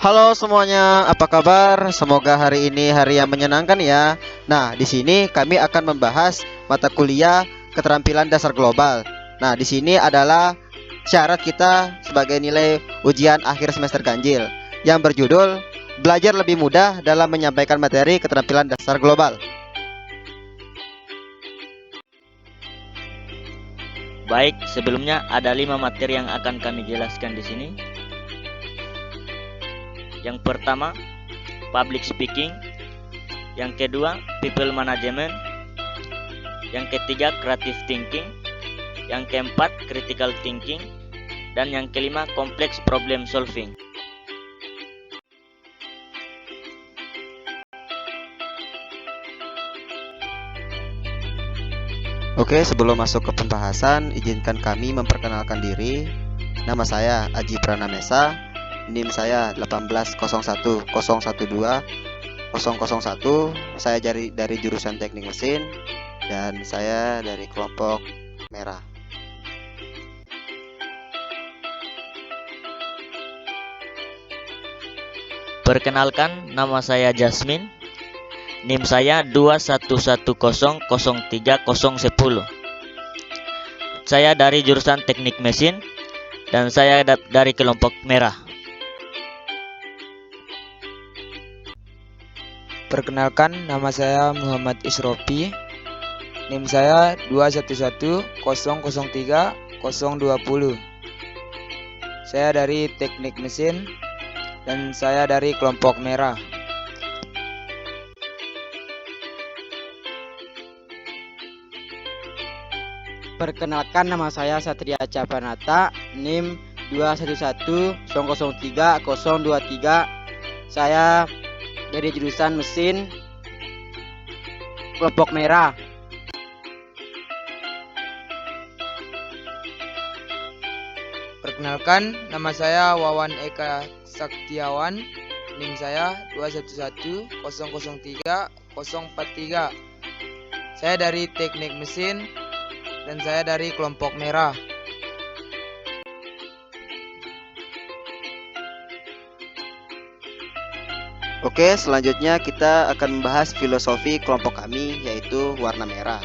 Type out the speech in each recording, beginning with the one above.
Halo semuanya, apa kabar? Semoga hari ini hari yang menyenangkan ya. Nah, di sini kami akan membahas mata kuliah keterampilan dasar global. Nah, di sini adalah syarat kita sebagai nilai ujian akhir semester ganjil yang berjudul Belajar lebih mudah dalam menyampaikan materi keterampilan dasar global. Baik, sebelumnya ada 5 materi yang akan kami jelaskan di sini. Yang pertama, public speaking. Yang kedua, people management. Yang ketiga, creative thinking. Yang keempat, critical thinking. Dan yang kelima, complex problem solving. Oke, sebelum masuk ke pembahasan, izinkan kami memperkenalkan diri. Nama saya Aji Pranamesa, NIM saya 18010120001. Saya dari jurusan Teknik Mesin dan saya dari kelompok merah. Perkenalkan, nama saya Jasmine. NIM saya 211003010. Saya dari jurusan Teknik Mesin dan saya dari kelompok merah. Perkenalkan, nama saya Muhammad Isrofi. NIM saya 211003020. Saya dari Teknik Mesin dan saya dari kelompok merah. Perkenalkan, nama saya Satria Capanata, NIM 211003023. Saya dari jurusan mesin kelompok merah. Perkenalkan, nama saya Wawan Eka Saktiawan. NIM saya 211003043. Saya dari Teknik Mesin dan saya dari kelompok merah. Oke, selanjutnya kita akan membahas filosofi kelompok kami, yaitu warna merah.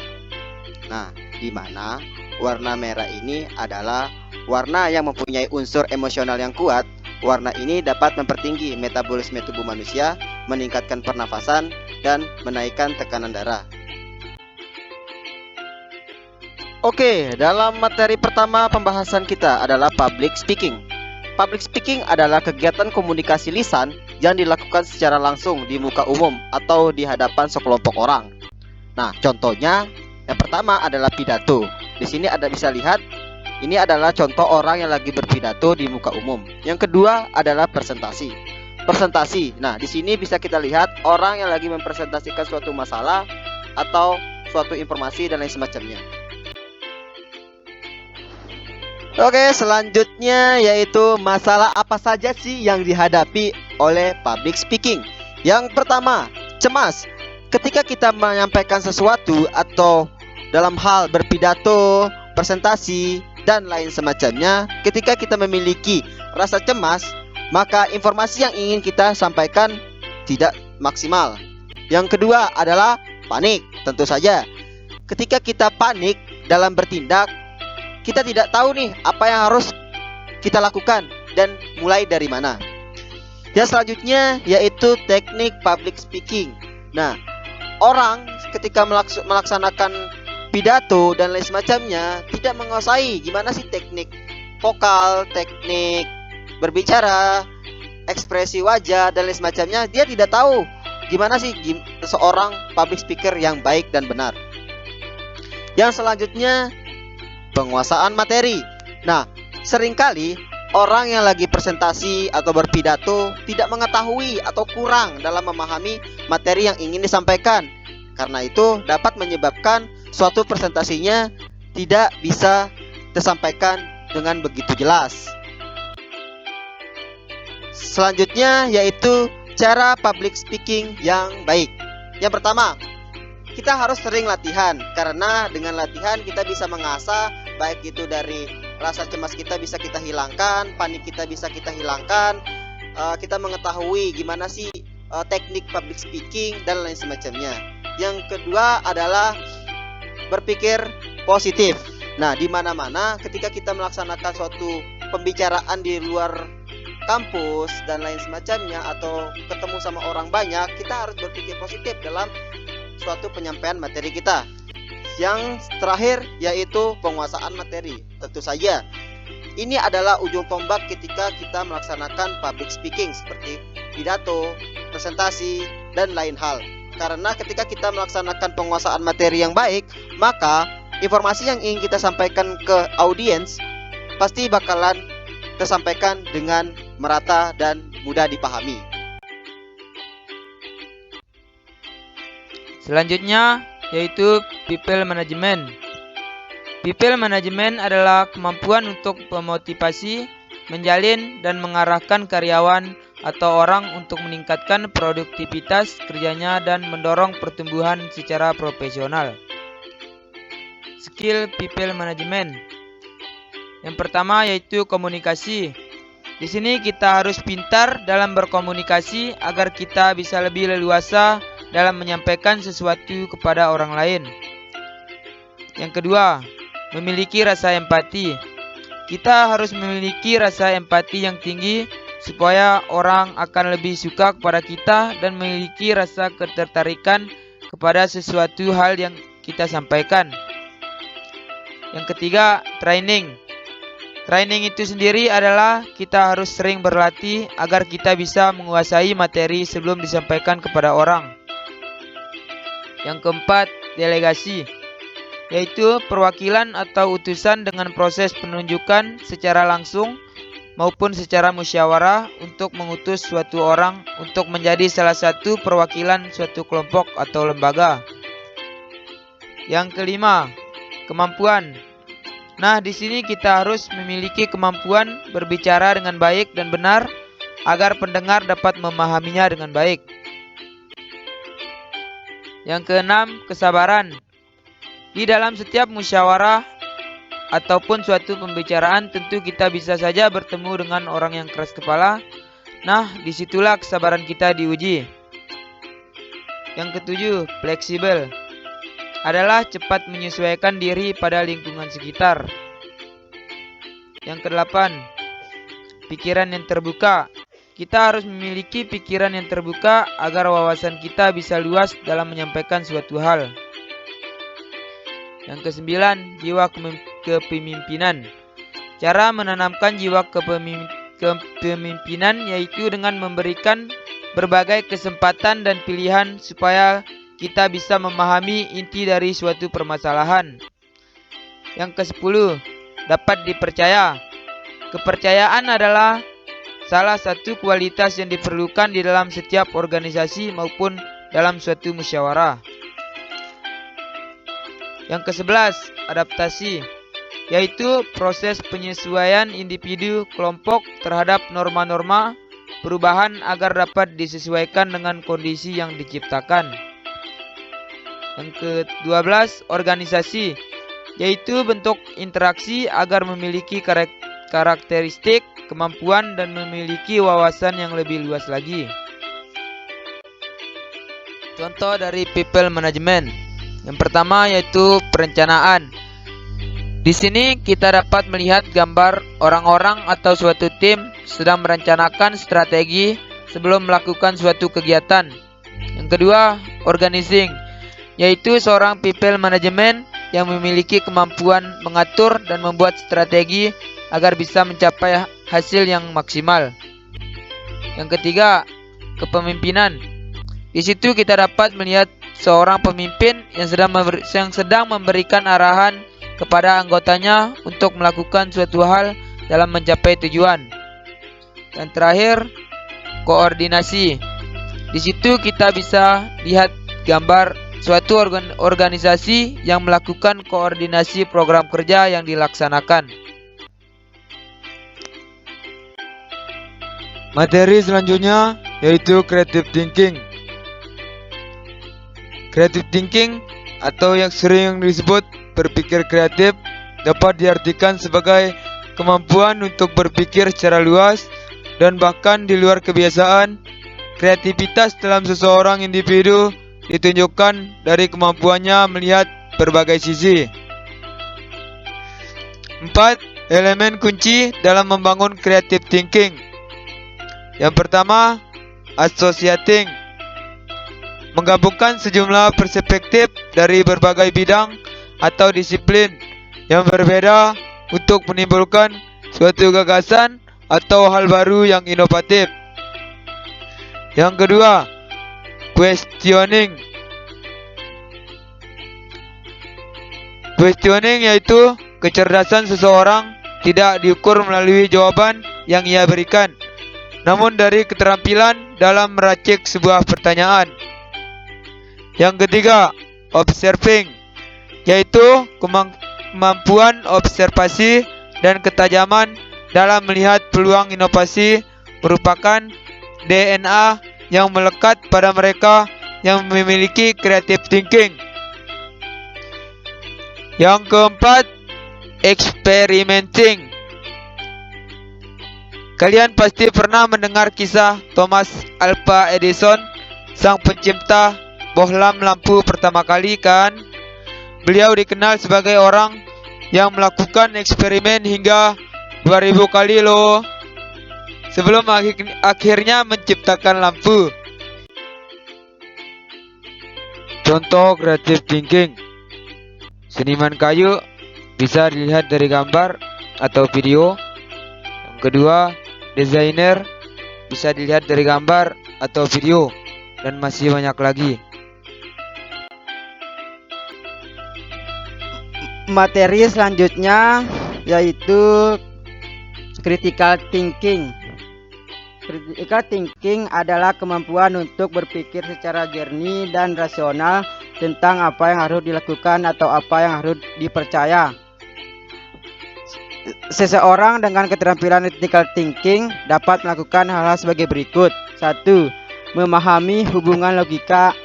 Nah, di mana warna merah ini adalah warna yang mempunyai unsur emosional yang kuat. Warna ini dapat mempertinggi metabolisme tubuh manusia, meningkatkan pernafasan, dan menaikkan tekanan darah. Oke, dalam materi pertama pembahasan kita adalah public speaking. Public speaking adalah kegiatan komunikasi lisan yang dilakukan secara langsung di muka umum atau di hadapan sekelompok orang. Nah, contohnya yang pertama adalah pidato. Di sini Anda bisa lihat, ini adalah contoh orang yang lagi berpidato di muka umum. Yang kedua adalah presentasi. Presentasi. Nah, di sini bisa kita lihat orang yang lagi mempresentasikan suatu masalah atau suatu informasi dan lain semacamnya. Oke, selanjutnya yaitu masalah apa saja sih yang dihadapi oleh public speaking. Yang pertama, cemas. Ketika kita menyampaikan sesuatu atau dalam hal berpidato, presentasi, dan lain semacamnya, ketika kita memiliki rasa cemas, maka informasi yang ingin kita sampaikan tidak maksimal. Yang kedua adalah panik. Tentu saja, ketika kita panik dalam bertindak, kita tidak tahu nih apa yang harus kita lakukan dan mulai dari mana. Yang selanjutnya yaitu teknik public speaking. Nah, orang ketika melaksanakan pidato dan lain semacamnya tidak menguasai gimana sih teknik vokal, teknik berbicara, ekspresi wajah dan lain semacamnya. Dia tidak tahu gimana sih seorang public speaker yang baik dan benar. Yang selanjutnya penguasaan materi. Nah, seringkali orang yang lagi presentasi atau berpidato tidak mengetahui atau kurang dalam memahami materi yang ingin disampaikan. Karena itu dapat menyebabkan suatu presentasinya tidak bisa tersampaikan dengan begitu jelas. Selanjutnya yaitu cara public speaking yang baik. Yang pertama, kita harus sering latihan, karena dengan latihan kita bisa mengasah, baik itu dari rasa cemas kita bisa kita hilangkan, panik kita bisa kita hilangkan, kita mengetahui gimana sih teknik public speaking dan lain semacamnya. Yang kedua adalah berpikir positif. Nah, di mana-mana ketika kita melaksanakan suatu pembicaraan di luar kampus dan lain semacamnya atau ketemu sama orang banyak, kita harus berpikir positif dalam suatu penyampaian materi kita. Yang terakhir yaitu penguasaan materi. Tentu saja ini adalah ujung tombak ketika kita melaksanakan public speaking seperti pidato, presentasi, dan lain hal. Karena ketika kita melaksanakan penguasaan materi yang baik, maka informasi yang ingin kita sampaikan ke audiens pasti bakalan tersampaikan dengan merata dan mudah dipahami. Selanjutnya yaitu people management. People management adalah kemampuan untuk memotivasi, menjalin, dan mengarahkan karyawan atau orang untuk meningkatkan produktivitas kerjanya dan mendorong pertumbuhan secara profesional. Skill people management. Yang pertama yaitu komunikasi. Di sini kita harus pintar dalam berkomunikasi agar kita bisa lebih leluasa dalam menyampaikan sesuatu kepada orang lain. Yang kedua, memiliki rasa empati. Kita harus memiliki rasa empati yang tinggi supaya orang akan lebih suka kepada kita dan memiliki rasa ketertarikan kepada sesuatu hal yang kita sampaikan. Yang ketiga, training. Training itu sendiri adalah kita harus sering berlatih agar kita bisa menguasai materi sebelum disampaikan kepada orang. Yang keempat, delegasi, yaitu perwakilan atau utusan dengan proses penunjukan secara langsung maupun secara musyawarah untuk mengutus suatu orang untuk menjadi salah satu perwakilan suatu kelompok atau lembaga. Yang kelima, kemampuan. Nah, di sini kita harus memiliki kemampuan berbicara dengan baik dan benar agar pendengar dapat memahaminya dengan baik. Yang keenam, kesabaran. Di dalam setiap musyawarah ataupun suatu pembicaraan tentu kita bisa saja bertemu dengan orang yang keras kepala. Nah, disitulah kesabaran kita diuji. Yang ketujuh, fleksibel. Adalah cepat menyesuaikan diri pada lingkungan sekitar. Yang kedelapan, pikiran yang terbuka. Kita harus memiliki pikiran yang terbuka agar wawasan kita bisa luas dalam menyampaikan suatu hal. Yang kesembilan, jiwa kepemimpinan. Cara menanamkan jiwa kepemimpinan yaitu dengan memberikan berbagai kesempatan dan pilihan supaya kita bisa memahami inti dari suatu permasalahan. Yang ke-10, dapat dipercaya. Kepercayaan adalah salah satu kualitas yang diperlukan di dalam setiap organisasi maupun dalam suatu musyawarah. Yang ke-11, adaptasi, yaitu proses penyesuaian individu kelompok terhadap norma-norma perubahan agar dapat disesuaikan dengan kondisi yang diciptakan. Yang ke-12, organisasi, yaitu bentuk interaksi agar memiliki karakteristik, kemampuan, dan memiliki wawasan yang lebih luas lagi. Contoh dari people management. Yang pertama yaitu perencanaan. Di sini kita dapat melihat gambar orang-orang atau suatu tim sedang merencanakan strategi sebelum melakukan suatu kegiatan. Yang kedua, organizing, yaitu seorang people management yang memiliki kemampuan mengatur dan membuat strategi agar bisa mencapai hasil yang maksimal. Yang ketiga, kepemimpinan. Di situ kita dapat melihat seorang pemimpin yang sedang memberikan arahan kepada anggotanya untuk melakukan suatu hal dalam mencapai tujuan. Dan terakhir, koordinasi. Di situ kita bisa lihat gambar suatu organisasi yang melakukan koordinasi program kerja yang dilaksanakan. Materi selanjutnya yaitu creative thinking. Creative thinking atau yang sering disebut berpikir kreatif dapat diartikan sebagai kemampuan untuk berpikir secara luas dan bahkan di luar kebiasaan. Kreativitas dalam seseorang individu ditunjukkan dari kemampuannya melihat berbagai sisi. 4. Elemen kunci dalam membangun creative thinking. Yang pertama, associating. Menggabungkan sejumlah perspektif dari berbagai bidang atau disiplin yang berbeda untuk menimbulkan suatu gagasan atau hal baru yang inovatif. Yang kedua, questioning. Questioning yaitu kecerdasan seseorang tidak diukur melalui jawaban yang ia berikan, namun dari keterampilan dalam meracik sebuah pertanyaan. Yang ketiga, observing, yaitu kemampuan observasi dan ketajaman dalam melihat peluang inovasi merupakan DNA yang melekat pada mereka yang memiliki creative thinking. Yang keempat, experimenting. Kalian pasti pernah mendengar kisah Thomas Alva Edison, sang pencipta bohlam lampu pertama kali, kan? Beliau dikenal sebagai orang yang melakukan eksperimen hingga 2000 kali loh, sebelum akhirnya menciptakan lampu. Contoh creative thinking. Seniman kayu bisa dilihat dari gambar atau video. Yang kedua, desainer bisa dilihat dari gambar atau video, dan masih banyak lagi. Materi selanjutnya yaitu critical thinking. Critical thinking adalah kemampuan untuk berpikir secara jernih dan rasional tentang apa yang harus dilakukan atau apa yang harus dipercaya. Seseorang dengan keterampilan critical thinking dapat melakukan hal-hal sebagai berikut. 1. Memahami hubungan logika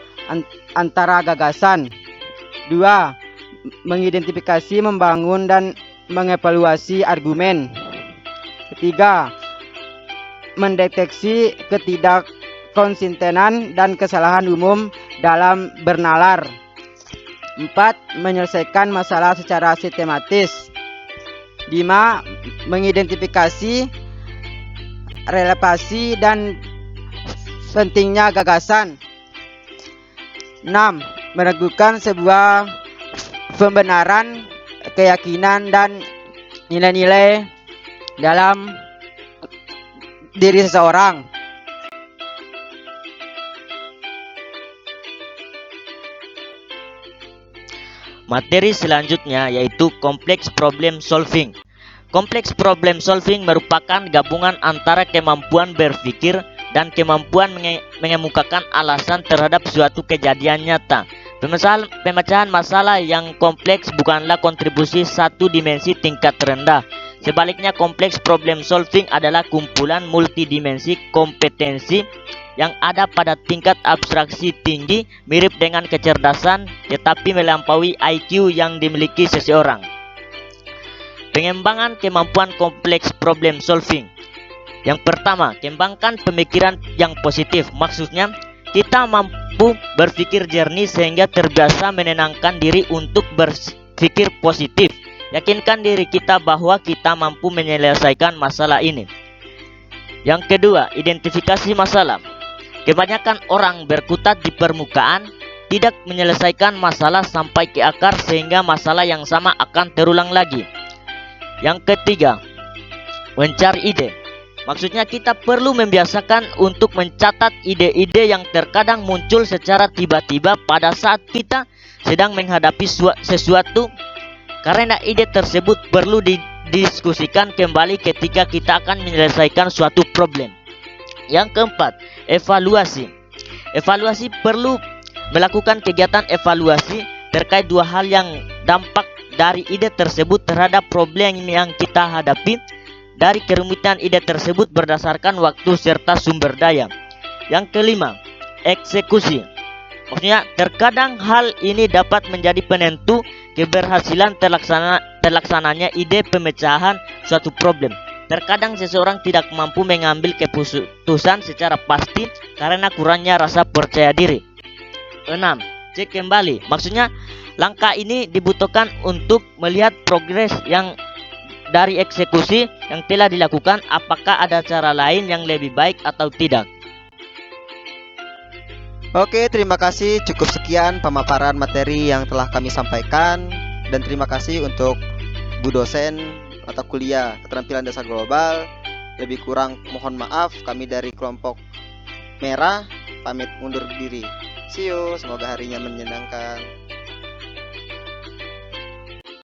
antara gagasan. 2. Mengidentifikasi, membangun, dan mengevaluasi argumen. 3. Mendeteksi ketidakkonsistenan dan kesalahan umum dalam bernalar. 4. Menyelesaikan masalah secara sistematis. 5. Mengidentifikasi relevasi dan pentingnya gagasan. 6. Meragukan sebuah pembenaran, keyakinan, dan nilai-nilai dalam diri seseorang. Materi selanjutnya yaitu complex problem solving. Complex problem solving merupakan gabungan antara kemampuan berpikir dan kemampuan mengemukakan alasan terhadap suatu kejadian nyata. Pemecahan masalah yang kompleks bukanlah kontribusi satu dimensi tingkat rendah. Sebaliknya, kompleks problem solving adalah kumpulan multidimensi kompetensi yang ada pada tingkat abstraksi tinggi, mirip dengan kecerdasan tetapi melampaui IQ yang dimiliki seseorang. Pengembangan kemampuan kompleks problem solving. Yang pertama, kembangkan pemikiran yang positif. Maksudnya, kita mampu berpikir jernih sehingga terbiasa menenangkan diri untuk berpikir positif. Yakinkan diri kita bahwa kita mampu menyelesaikan masalah ini. Yang kedua, identifikasi masalah. Kebanyakan orang berkutat di permukaan, tidak menyelesaikan masalah sampai ke akar sehingga masalah yang sama akan terulang lagi. Yang ketiga, mencari ide. Maksudnya kita perlu membiasakan untuk mencatat ide-ide yang terkadang muncul secara tiba-tiba pada saat kita sedang menghadapi sesuatu, karena ide tersebut perlu didiskusikan kembali ketika kita akan menyelesaikan suatu problem. Yang keempat, evaluasi. Evaluasi perlu melakukan kegiatan evaluasi terkait dua hal yang dampak dari ide tersebut terhadap problem yang kita hadapi, dari kerumitan ide tersebut berdasarkan waktu serta sumber daya. Yang kelima, eksekusi. Maksudnya terkadang hal ini dapat menjadi penentu keberhasilan terlaksananya ide pemecahan suatu problem. Terkadang seseorang tidak mampu mengambil keputusan secara pasti karena kurangnya rasa percaya diri. 6. Cek kembali. Maksudnya langkah ini dibutuhkan untuk melihat progres yang dari eksekusi yang telah dilakukan, apakah ada cara lain yang lebih baik atau tidak. Oke, terima kasih. Cukup sekian pemaparan materi yang telah kami sampaikan. Dan terima kasih untuk Bu dosen mata kuliah keterampilan dasar global. Lebih kurang mohon maaf. Kami dari kelompok merah pamit undur diri. See you, semoga harinya menyenangkan.